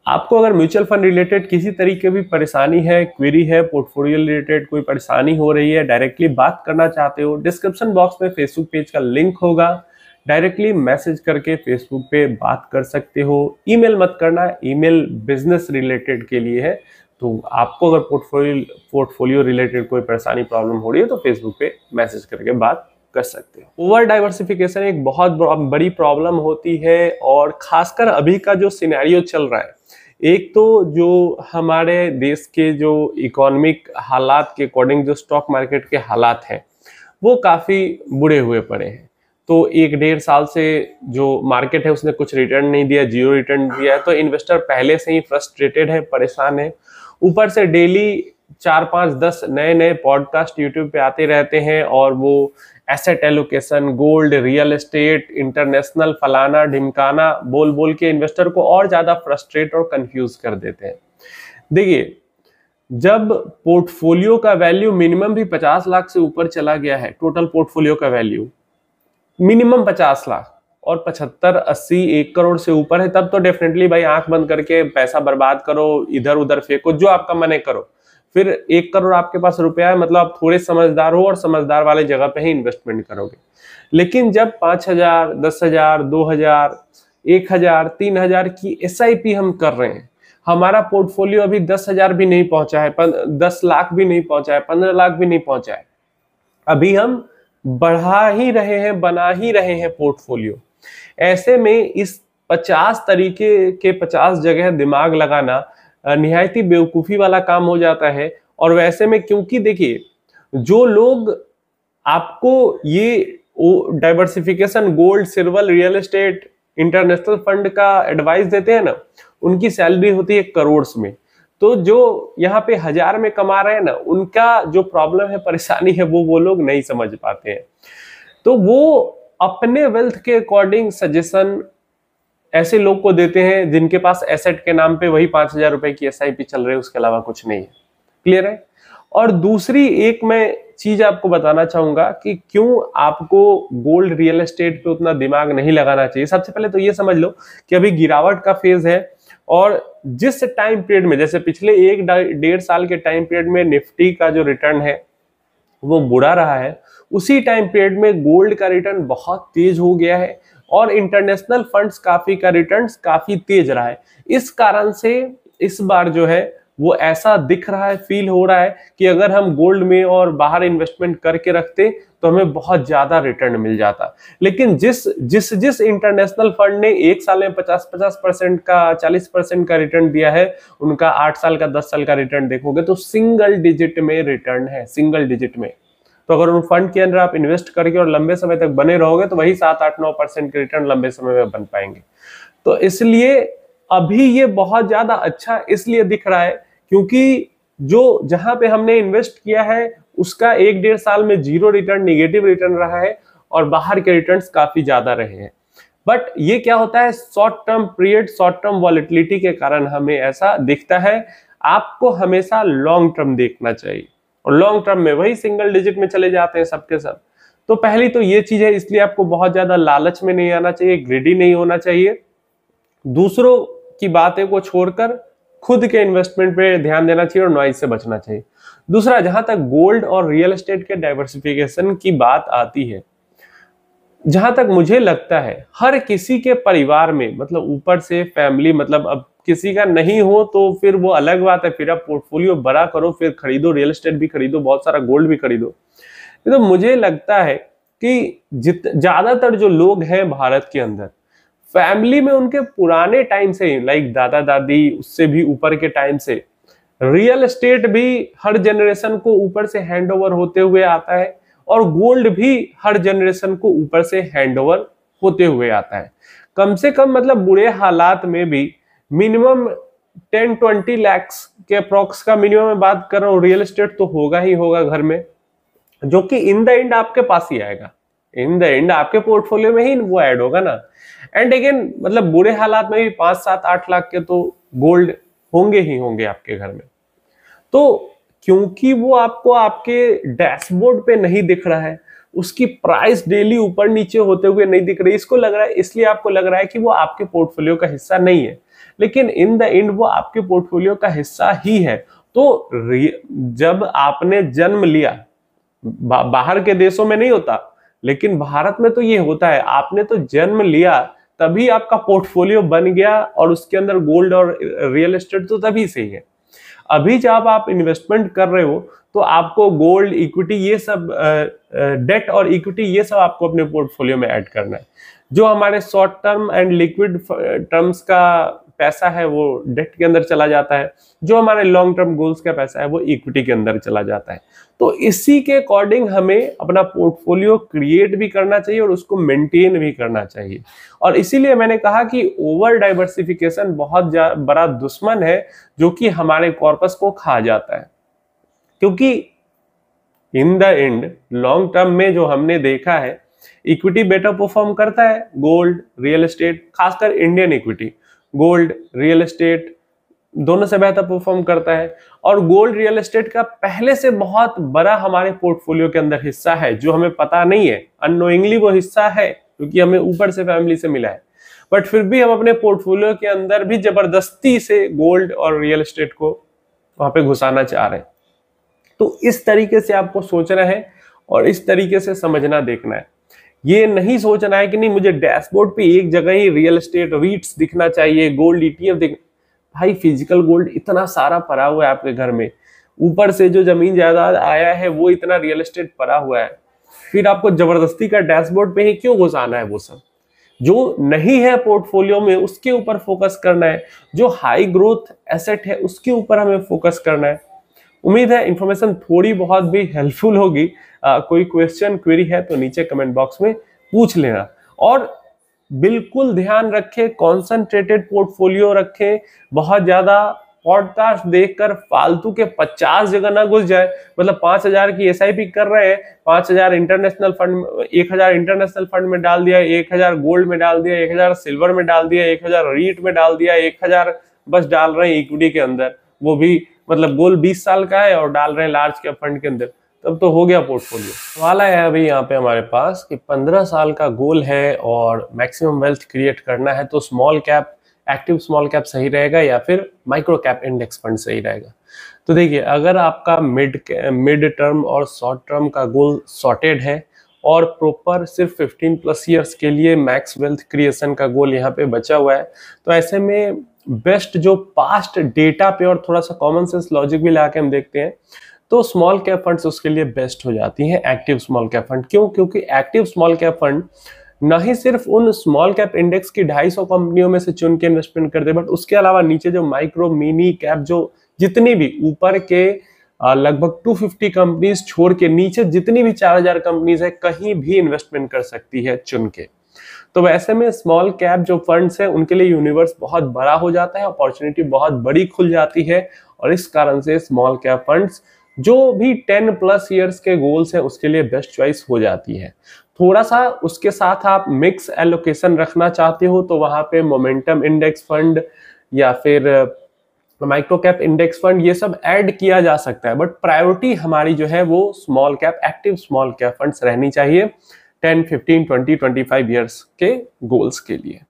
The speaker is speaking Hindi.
आपको अगर म्यूचुअल फंड रिलेटेड किसी तरीके की परेशानी है, क्वेरी है, पोर्टफोलियो रिलेटेड कोई परेशानी हो रही है, डायरेक्टली बात करना चाहते हो, डिस्क्रिप्शन बॉक्स में फेसबुक पेज का लिंक होगा, डायरेक्टली मैसेज करके फेसबुक पे बात कर सकते हो। ईमेल मत करना, ईमेल बिजनेस रिलेटेड के लिए है। तो आपको अगर पोर्टफोलियो रिलेटेड कोई परेशानी प्रॉब्लम हो रही है तो फेसबुक पे मैसेज करके बात कर सकते हो। ओवर डाइवर्सिफिकेशन एक बहुत बड़ी प्रॉब्लम होती है, और खासकर अभी का जो सिनेरियो चल रहा है, एक तो जो हमारे देश के जो इकोनॉमिक हालात के अकॉर्डिंग जो स्टॉक मार्केट के हालात हैं वो काफी बुरे हुए पड़े हैं। तो 1-1.5 साल से जो मार्केट है उसने कुछ रिटर्न नहीं दिया, जीरो रिटर्न दिया है, तो इन्वेस्टर पहले से ही फ्रस्ट्रेटेड है, परेशान है। ऊपर से डेली 4-5-10 नए नए पॉडकास्ट यूट्यूब पे आते रहते हैं, और वो asset allocation, gold, real estate, international, फलाना ढिमकाना बोल बोल के इन्वेस्टर को और ज्यादा फ्रस्ट्रेट और कंफ्यूज कर देते हैं। देखिए, जब पोर्टफोलियो का वैल्यू मिनिमम भी 50 लाख से ऊपर चला गया है, टोटल पोर्टफोलियो का वैल्यू मिनिमम 50 लाख और 75-80 1 करोड़ से ऊपर है, तब तो डेफिनेटली भाई आंख बंद करके पैसा बर्बाद करो, इधर उधर फेंको, जो आपका मन है करो। फिर 1 करोड़ आपके पास रुपया है, मतलब आप थोड़े समझदार हो और समझदार वाले जगह पे ही इन्वेस्टमेंट करोगे। लेकिन जब 5,000, 10,000, 2,000, 1,000, 3,000 की SIP हम कर रहे हैं, हमारा पोर्टफोलियो अभी 10,000 भी नहीं पहुंचा है, 10 लाख भी नहीं पहुंचा है, 15 लाख भी नहीं पहुंचा है, अभी हम बढ़ा ही रहे हैं, बना ही रहे हैं पोर्टफोलियो। ऐसे में इस 50 तरीके के 50 जगह दिमाग लगाना निहायत ही बेवकूफी वाला काम हो जाता है। और वैसे में क्योंकि देखिए, जो लोग आपको ये diversification, gold, silver, real estate, international fund का एडवाइस देते हैं ना, उनकी सैलरी होती है करोड़ में। तो जो यहाँ पे 1,000 में कमा रहे हैं ना, उनका जो प्रॉब्लम है, परेशानी है, वो लोग नहीं समझ पाते हैं। तो वो अपने वेल्थ के अकॉर्डिंग सजेशन ऐसे लोग को देते हैं जिनके पास एसेट के नाम पे वही 5,000 रुपए की SIP चल रही है, उसके अलावा कुछ नहीं है। क्लियर है? और दूसरी एक मैं चीज आपको बताना चाहूंगा कि क्यों आपको गोल्ड, रियल एस्टेट पे उतना दिमाग नहीं लगाना चाहिए। सबसे पहले तो ये समझ लो कि अभी गिरावट का फेज है, और जिस टाइम पीरियड में, जैसे पिछले 1-1.5 साल के टाइम पीरियड में निफ्टी का जो रिटर्न है वो बुरा रहा है, उसी टाइम पीरियड में गोल्ड का रिटर्न बहुत तेज हो गया है, और इंटरनेशनल फंड्स का रिटर्न्स काफी तेज रहा है। इस कारण से इस बार जो है वो ऐसा दिख रहा है, फील हो रहा है कि अगर हम गोल्ड में और बाहर इन्वेस्टमेंट करके रखते तो हमें बहुत ज्यादा रिटर्न मिल जाता। लेकिन जिस इंटरनेशनल फंड ने 1 साल में 50% का, 40% का रिटर्न दिया है, उनका 8 साल का, 10 साल का रिटर्न देखोगे तो सिंगल डिजिट में रिटर्न है, सिंगल डिजिट में। तो अगर उन फंड के अंदर आप इन्वेस्ट करके और लंबे समय तक बने रहोगे तो वही 7-8-9% के रिटर्न लंबे समय में बन पाएंगे। तो इसलिए अभी ये बहुत ज्यादा अच्छा इसलिए दिख रहा है क्योंकि जो जहां पे हमने इन्वेस्ट किया है उसका 1-1.5 साल में जीरो रिटर्न, निगेटिव रिटर्न रहा है, और बाहर के रिटर्न्स काफी ज्यादा रहे हैं। बट ये क्या होता है, short term period, short term volatility के कारण हमें ऐसा दिखता है। आपको हमेशा लॉन्ग टर्म देखना चाहिए, और लॉन्ग टर्म में वही सिंगल डिजिट में चले जाते हैं सबके सब। तो पहली तो ये चीज है, इसलिए आपको बहुत ज्यादा लालच में नहीं आना चाहिए, ग्रेडी नहीं होना चाहिए। दूसरों की बातें को छोड़कर खुद के इन्वेस्टमेंट पे ध्यान देना चाहिए और नॉइज से बचना चाहिए। दूसरा, जहां तक गोल्ड और रियल एस्टेट के डाइवर्सिफिकेशन की बात आती है, जहां तक मुझे लगता है हर किसी के परिवार में, मतलब ऊपर से फैमिली, मतलब अब किसी का नहीं हो तो फिर वो अलग बात है, फिर आप पोर्टफोलियो बड़ा करो, फिर खरीदो, रियल एस्टेट भी खरीदो, बहुत सारा गोल्ड भी खरीदो। तो मुझे लगता है कि ज्यादातर जो लोग हैं भारत के अंदर, फैमिली में उनके पुराने टाइम से, लाइक दादा दादी, उससे भी ऊपर के टाइम से रियल एस्टेट भी हर जनरेशन को ऊपर से हैंड ओवर होते हुए आता है, और गोल्ड भी हर जनरेशन को ऊपर से हैंड ओवर होते हुए आता है। कम से कम मतलब बुरे हालात में भी मिनिमम 10-20 लाख के अप्रोक्स का मिनिमम मैं बात कर रहा हूँ, रियल एस्टेट तो होगा ही होगा घर में, जो कि इन द एंड आपके पास ही आएगा, इन द एंड आपके पोर्टफोलियो में ही वो ऐड होगा ना। एंड अगेन, मतलब बुरे हालात में भी 5-7-8 लाख के तो गोल्ड होंगे ही होंगे आपके घर में। तो क्योंकि वो आपको आपके डैशबोर्ड पे नहीं दिख रहा है, उसकी प्राइस डेली ऊपर नीचे होते हुए नहीं दिख रही, इसको लग रहा है, इसलिए आपको लग रहा है कि वो आपके पोर्टफोलियो का हिस्सा नहीं है। लेकिन इन द एंड वो आपके पोर्टफोलियो का हिस्सा ही है। तो जब आपने जन्म लिया, बाहर के देशों में नहीं होता, लेकिन भारत में तो ये होता है, आपने तो जन्म लिया तभी आपका पोर्टफोलियो बन गया, और उसके अंदर गोल्ड और रियल एस्टेट तो तभी से ही है। अभी जब आप इन्वेस्टमेंट कर रहे हो तो आपको गोल्ड, इक्विटी, ये सब डेट और इक्विटी, ये सब आपको अपने पोर्टफोलियो में ऐड करना है। जो हमारे short term and liquid terms का पैसा है वो डेट के अंदर चला जाता है, जो हमारे लॉन्ग टर्म गोल्स का पैसा है वो इक्विटी के अंदर चला जाता है। तो इसी के अकॉर्डिंग हमें अपना पोर्टफोलियो क्रिएट भी करना चाहिए और उसको मेंटेन भी करना चाहिए। और इसीलिए मैंने कहा कि ओवर डाइवर्सिफिकेशन बहुत बड़ा दुश्मन है जो कि हमारे कॉर्पस को खा जाता है। क्योंकि in the end long term में जो हमने देखा है, इक्विटी बेटर परफॉर्म करता है, गोल्ड, रियल एस्टेट, खासकर Indian equity, gold, real estate दोनों से बेहतर परफॉर्म करता है। और गोल्ड, रियल एस्टेट का पहले से बहुत बड़ा हमारे पोर्टफोलियो के अंदर हिस्सा है, जो हमें पता नहीं है, अननोइंगली वो हिस्सा है, क्योंकि हमें ऊपर से फैमिली से मिला है। बट फिर भी हम अपने पोर्टफोलियो के अंदर भी जबरदस्ती से गोल्ड और रियल एस्टेट को वहां पे घुसाना चाह रहे हैं। तो इस तरीके से आपको सोचना है और इस तरीके से समझना, देखना है। ये नहीं सोचना है कि नहीं मुझे डैशबोर्ड पे एक जगह ही रियल एस्टेट, रीट्स दिखना चाहिए, गोल्ड, ईटीएफ दिख। भाई फिजिकल गोल्ड इतना सारा पड़ा हुआ है आपके घर में, ऊपर से जो जमीन जायदाद आया है वो इतना रियल एस्टेट पड़ा हुआ है, फिर आपको जबरदस्ती का डैशबोर्ड पे ही क्यों घुसाना है? वो सब जो नहीं है पोर्टफोलियो में उसके ऊपर फोकस करना है, जो हाई ग्रोथ एसेट है उसके ऊपर हमें फोकस करना है। उम्मीद है इंफॉर्मेशन थोड़ी बहुत भी हेल्पफुल होगी। कोई क्वेश्चन, क्वेरी है तो नीचे कमेंट बॉक्स में पूछ लेना। और बिल्कुल ध्यान रखें, कॉन्सेंट्रेटेड पोर्टफोलियो रखें, बहुत ज्यादा पॉडकास्ट देखकर फालतू के 50 जगह ना घुस जाए। मतलब 5,000 की एसआईपी कर रहे हैं, 5,000 इंटरनेशनल फंड, 1,000 इंटरनेशनल फंड में डाल दिया, 1,000 गोल्ड में डाल दिया, 1,000 सिल्वर में डाल दिया, 1,000 रीट में डाल दिया, 1,000 बस डाल रहे हैं इक्विटी के अंदर, वो भी मतलब गोल 20 साल का है और डाल रहे हैं लार्ज कैप फंड के अंदर, तब तो हो गया पोर्टफोलियो। सवाल है अभी यहाँ पे हमारे पास कि 15 साल का गोल है और मैक्सिमम वेल्थ क्रिएट करना है, तो small cap, active small cap सही रहेगा या फिर माइक्रो कैप इंडेक्स फंड सही रहेगा? तो देखिए, अगर आपका मिड टर्म और शॉर्ट टर्म का गोल सॉर्टेड है और प्रॉपर सिर्फ 15+ ईयर्स के लिए मैक्स वेल्थ क्रिएशन का गोल यहाँ पे बचा हुआ है, तो ऐसे में बेस्ट जो पास्ट डेटा पे और थोड़ा सा कॉमन सेंस लॉजिक भी लाके हम देखते हैं, तो स्मॉल कैप फंड्स उसके लिए बेस्ट हो जाती हैं, एक्टिव स्मॉल कैप फंड। क्यों? क्योंकि एक्टिव स्मॉल कैप फंड न ही सिर्फ उन स्मॉल कैप इंडेक्स की 250 कंपनियों में से चुन के इन्वेस्टमेंट करते, बट उसके अलावा नीचे जो माइक्रो, मिनी कैप, जो जितनी भी ऊपर के लगभग 250 कंपनीज छोड़ के नीचे जितनी भी 4,000 कंपनीज है, कहीं भी इन्वेस्टमेंट कर सकती है चुन के। तो वैसे में स्मॉल कैप जो फंड्स है उनके लिए यूनिवर्स बहुत बड़ा हो जाता है, अपॉर्चुनिटी बहुत बड़ी खुल जाती है, और इस कारण से स्मॉल कैप फंड्स जो भी 10+ ईयर्स के गोल्स हैं उसके लिए बेस्ट चॉइस हो जाती है। थोड़ा सा उसके साथ आप मिक्स एलोकेशन रखना चाहते हो तो वहां पे मोमेंटम इंडेक्स फंड या फिर माइक्रो कैप इंडेक्स फंड, ये सब ऐड किया जा सकता है, बट प्रायोरिटी हमारी जो है वो small cap, active small cap funds रहनी चाहिए 10, 15, 20, 25 ईयर्स के गोल्स के लिए।